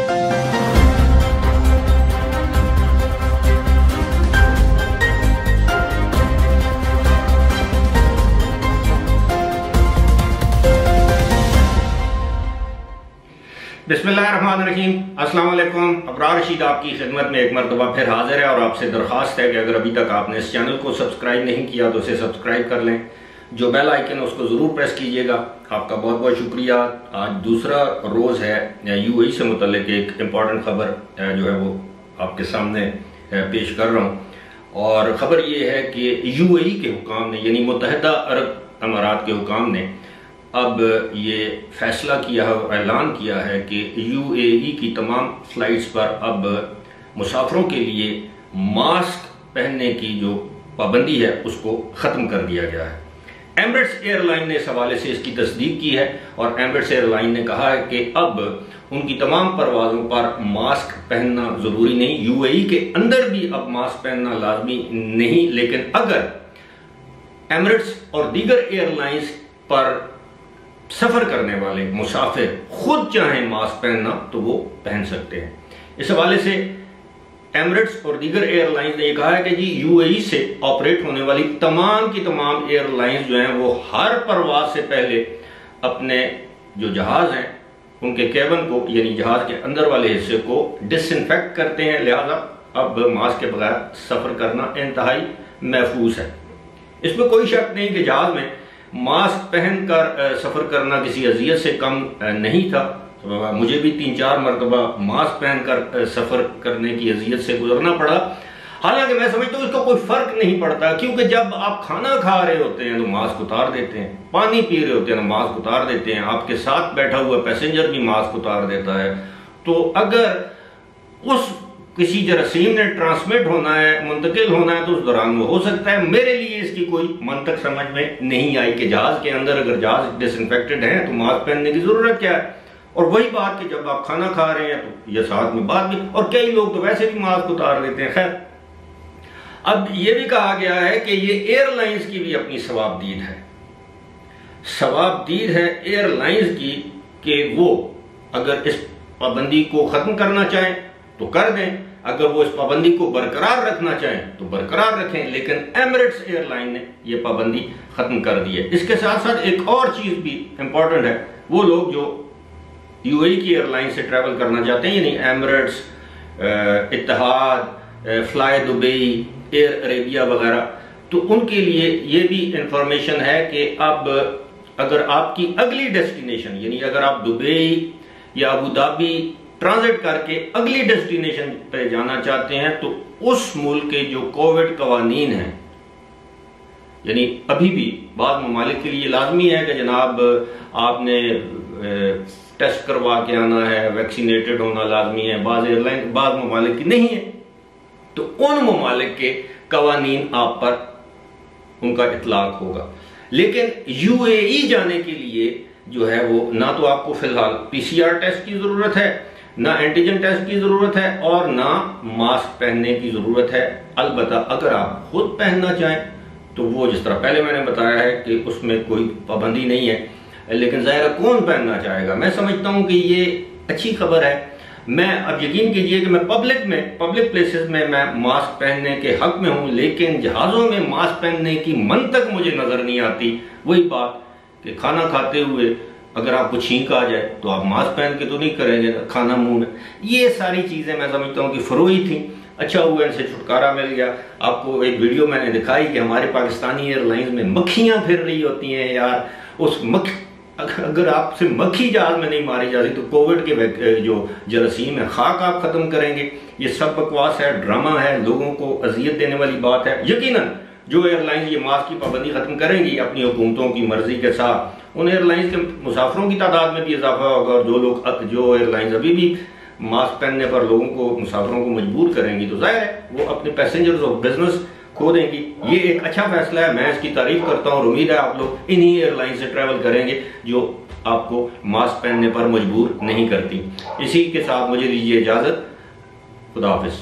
बिस्मिल्लाहिर्रहमानिर्रहीम, अस्सलाम वालेकुम। अबरार रशीद आपकी खिदमत में एक मरतबा फिर हाजिर है और आपसे दरख्वास्त है कि अगर अभी तक आपने इस चैनल को सब्सक्राइब नहीं किया तो इसे सब्सक्राइब कर लें। जो बेल आइकन है उसको ज़रूर प्रेस कीजिएगा। आपका बहुत बहुत शुक्रिया। आज दूसरा रोज़ है यूएई से मुतल्लिक एक इम्पॉर्टेंट खबर जो है वो आपके सामने पेश कर रहा हूँ। और ख़बर ये है कि यूएई के हुकाम ने यानी मुत्तहिदा अरब अमारात के हुकाम ने अब ये फैसला किया है और ऐलान किया है कि यूएई की तमाम फ्लाइट्स पर अब मुसाफिरों के लिए मास्क पहनने की जो पाबंदी है उसको ख़त्म कर दिया गया है। एमिरेट्स एयरलाइन ने इस हवाले से इसकी तस्दीक की है और एमिरेट्स एयरलाइन ने कहा है कि अब उनकी तमाम परवाज़ों पर मास्क पहनना ज़रूरी नहीं, यूएई के अंदर भी अब मास्क पहनना लाजमी नहीं, लेकिन अगर एमिरेट्स और दीगर एयरलाइंस पर सफर करने वाले मुसाफिर खुद चाहें मास्क पहनना तो वो पहन सकते हैं। इस हवाले से एमिरेट्स और दीगर एयरलाइंस ने कहा है कि जी यूएई से ऑपरेट होने वाली तमाम की तमाम एयरलाइंस जो हैं वो हर परवाज से पहले अपने जो जहाज हैं उनके केबिन को यानी जहाज के अंदर वाले हिस्से को डिसइंफेक्ट करते हैं, लिहाजा अब मास्क के बगैर सफर करना इंतहाई महफूज है। इसमें कोई शक नहीं कि जहाज में मास्क पहनकर सफर करना किसी अजियत से कम नहीं था। मुझे भी 3-4 मरतबा मास्क पहनकर सफर करने की अजियत से गुजरना पड़ा। हालांकि मैं समझता हूँ इसका कोई फर्क नहीं पड़ता, क्योंकि जब आप खाना खा रहे होते हैं तो मास्क उतार देते हैं, पानी पी रहे होते हैं तो मास्क उतार देते हैं, आपके साथ बैठा हुआ पैसेंजर भी मास्क उतार देता है। तो अगर उस किसी जरासीम ने ट्रांसमिट होना है, मुंतकिल होना है, तो उस दौरान वो हो सकता है। मेरे लिए इसकी कोई मंतक समझ में नहीं आई कि जहाज के अंदर अगर जहाज डिसइंफेक्टेड है तो मास्क पहनने की जरूरत क्या है। और वही बात कि जब आप खाना खा रहे हैं तो ये साथ में बात भी, और कई लोग तो वैसे भी मास्क उतार देते हैं। खैर, अब ये भी कहा गया है कि ये एयरलाइंस की भी अपनी सवाबदीद है, सवाबदीद है एयरलाइंस की कि वो अगर इस पाबंदी को खत्म करना चाहें तो कर दें, अगर वो इस पाबंदी को बरकरार रखना चाहें तो बरकरार रखें। लेकिन एमिरेट्स एयरलाइन ने यह पाबंदी खत्म कर दी है। इसके साथ साथ एक और चीज भी इंपॉर्टेंट है, वो लोग जो यूएई की एयरलाइन से ट्रैवल करना चाहते हैं यानी Emirates, Etihad, Fly Dubai, Air Arabia वगैरह, तो उनके लिए ये भी इंफॉर्मेशन है कि अब अगर आपकी अगली डेस्टिनेशन यानी अगर आप दुबई या अबू धाबी ट्रांजिट करके अगली डेस्टिनेशन पे जाना चाहते हैं तो उस मुल्क के जो कोविड कवानीन हैं, यानी अभी भी बाद ममालिक के लिए लाजमी है कि जनाब आपने टेस्ट करवा के आना है, वैक्सीनेटेड होना लाजमी है, बाद एयरलाइन बाद ममालिक की नहीं है, तो उन ममालिक के कवानीन आप पर उनका इतलाक होगा। लेकिन यूएई जाने के लिए जो है वो ना तो आपको फिलहाल पीसीआर टेस्ट की जरूरत है, ना एंटीजन टेस्ट की जरूरत है और ना मास्क पहनने की जरूरत है। अलबत्ता अगर आप खुद पहनना चाहें तो वो जिस तरह पहले मैंने बताया है कि उसमें कोई पाबंदी नहीं है, लेकिन ज़ाहिर कौन पहनना चाहेगा। मैं समझता हूं कि ये अच्छी खबर है। मैं अब यकीन कीजिए कि मैं पब्लिक प्लेसेस में मैं मास्क पहनने के हक में हूं, लेकिन जहाज़ों में मास्क पहनने की मंतक मुझे नजर नहीं आती। वही बात कि खाना खाते हुए अगर आपको छींक आ जाए तो आप मास्क पहन के तो नहीं करेंगे खाना मुंह में। ये सारी चीजें मैं समझता हूँ कि फरोई थी, अच्छा हुआ इनसे छुटकारा मिल गया। आपको एक वीडियो मैंने दिखाई कि हमारे पाकिस्तानी एयरलाइंस में मक्खियां फिर रही होती हैं यार। उस अगर आपसे मक्खी जहाज में नहीं मारी जाती तो कोविड के जो जरासीम है खाक आप खत्म करेंगे। ये सब बकवास है, ड्रामा है, लोगों को अजियत देने वाली बात है। यकीनन जो एयरलाइंस ये मास्क की पाबंदी खत्म करेंगी अपनी हुकूमतों की मर्जी के साथ, उन एयरलाइंस के मुसाफिरों की तादाद में भी इजाफा होगा। और जो एयरलाइंस अभी भी मास्क पहनने पर लोगों को मुसाफिरों को मजबूर करेंगी तो जाहिर है वो अपने पैसेंजर्स और बिजनेस खो देंगी। ये एक अच्छा फैसला है, मैं इसकी तारीफ करता हूँ और उम्मीद है आप लोग इन्हीं एयरलाइन से ट्रैवल करेंगे जो आपको मास्क पहनने पर मजबूर नहीं करती। इसी के साथ मुझे दीजिए इजाजत। खुदा हाफिज।